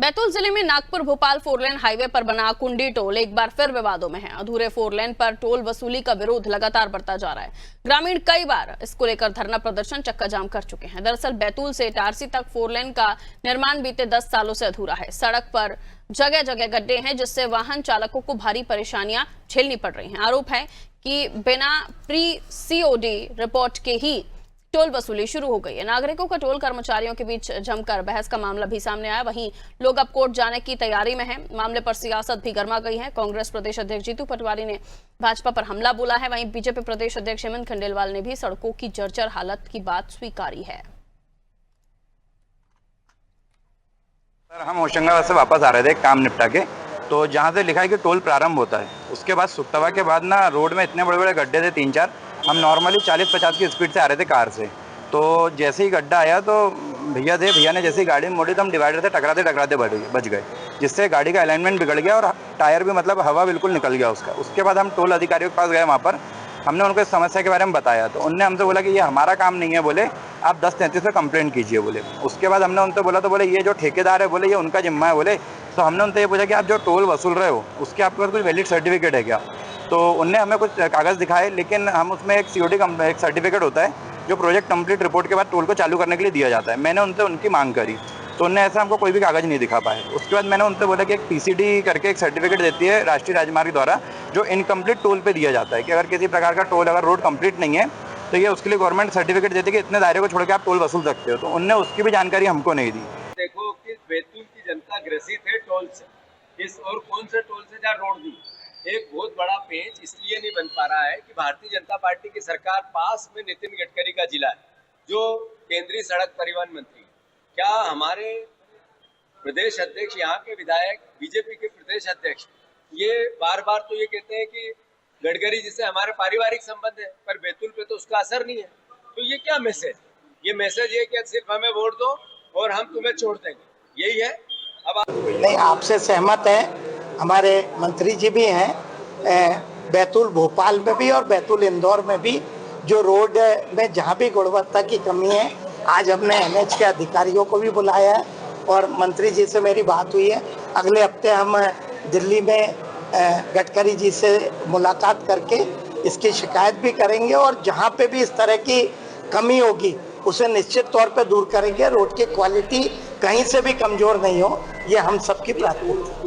बैतूल जिले में Nagpur Bhopal four lane highway पर बना कुंडी टोल एक बार फिर विवादों में है। अधूरे फोरलेन पर टोल वसूली का विरोध लगातार बढ़ता जा रहा है। ग्रामीण कई बार इसको लेकर धरना प्रदर्शन चक्का जाम कर चुके हैं। दरअसल बैतूल से इटारसी तक फोरलेन का निर्माण बीते 10 सालों से अधूरा है। सड़क पर जगह जगह गड्ढे हैं, जिससे वाहन चालकों को भारी परेशानियां झेलनी पड़ रही हैं। आरोप है कि बिना प्री COD रिपोर्ट के ही टोल वसूली शुरू हो गई है। नागरिकों का टोल कर्मचारियों के बीच जमकर बहस का मामला भी सामने आया। वहीं लोग अब कोर्ट जाने की तैयारी में हैं। मामले पर सियासत भी गर्मा गई है। कांग्रेस प्रदेश अध्यक्ष जीतू पटवारी ने भाजपा पर हमला बोला है। वहीं बीजेपी प्रदेश अध्यक्ष हेमंत खंडेलवाल ने भी सड़कों की जर्जर हालत की बात स्वीकारी है। सर, हम होशंगाबाद से वापस आ रहे थे काम निपटा के, तो जहाँ से लिखा है कि टोल प्रारंभ होता है, उसके बाद सुक्तवा के बाद ना रोड में इतने बड़े बड़े गड्ढे थे 3-4। हम नॉर्मली 40-50 की स्पीड से आ रहे थे कार से, तो जैसे ही गड्ढा आया तो भैया ने जैसे ही गाड़ी मोड़ी तो हम डिवाइडर से टकराते बच गए, जिससे गाड़ी का अलाइनमेंट बिगड़ गया और टायर भी मतलब हवा बिल्कुल निकल गया उसका। उसके बाद हम टोल अधिकारियों के पास गए, वहाँ पर हमने उनको इस समस्या के बारे में बताया, तो उनने हमसे बोला कि ये हमारा काम नहीं है, बोले आप 1033 पे कंप्लेंट कीजिए बोले। उसके बाद हमने उनसे बोला तो बोले ये जो ठेकेदार है बोले ये उनका जिम्मा है बोले। तो हमने उनसे ये पूछा कि आप जो टोल वसूल रहे हो उसके आपके पास कोई वैलिड सर्टिफिकेट है क्या? तो उनने हमें कुछ कागज़ दिखाए, लेकिन हम उसमें एक COD एक सर्टिफिकेट होता है जो प्रोजेक्ट कंप्लीट रिपोर्ट के बाद टोल को चालू करने के लिए दिया जाता है। मैंने उनसे उनकी मांग करी, तो उन्होंने ऐसा हमको कोई भी कागज़ नहीं दिखा पाए। उसके बाद मैंने उनसे बोला कि एक PCD करके एक सर्टिफिकेट देती है राष्ट्रीय राजमार्ग द्वारा, जो इनकम्प्लीट टोल पे दिया जाता है कि अगर किसी प्रकार का टोल अगर रोड कंप्लीट नहीं है तो ये उसके लिए गवर्नमेंट सर्टिफिकेट देती है कि इतने दायरे को छोड़ के आप टोल वसूल सकते हो। तो उनने उसकी भी जानकारी हमको नहीं दी। देखो कि बैतूल की जनता ग्रसित है टोल से, इस और कौन से टोल से जहाँ रोड दी। एक बहुत बड़ा पेच इसलिए नहीं बन पा रहा है कि भारतीय जनता पार्टी की सरकार पास में नितिन गडकरी का जिला है, जो केंद्रीय सड़क परिवहन मंत्री। क्या हमारे प्रदेश अध्यक्ष, यहाँ के विधायक, बीजेपी के प्रदेश अध्यक्ष ये बार बार तो ये कहते हैं कि गडकरी जी से हमारे पारिवारिक संबंध है, पर बैतूल पे तो उसका असर नहीं है। तो ये क्या मैसेज? ये मैसेज है कि सिर्फ हमें वोट दो और हम तुम्हें छोड़ देंगे, यही है। अब नहीं, आपसे सहमत है। हमारे मंत्री जी भी हैं, बैतूल भोपाल में भी और बैतूल इंदौर में भी जो रोड में जहाँ भी गुणवत्ता की कमी है, आज हमने NH के अधिकारियों को भी बुलाया है और मंत्री जी से मेरी बात हुई है। अगले हफ्ते हम दिल्ली में गडकरी जी से मुलाकात करके इसकी शिकायत भी करेंगे और जहाँ पे भी इस तरह की कमी होगी उसे निश्चित तौर पे दूर करेंगे। रोड की क्वालिटी कहीं से भी कमज़ोर नहीं हो, ये हम सबकी प्राथमिकता है।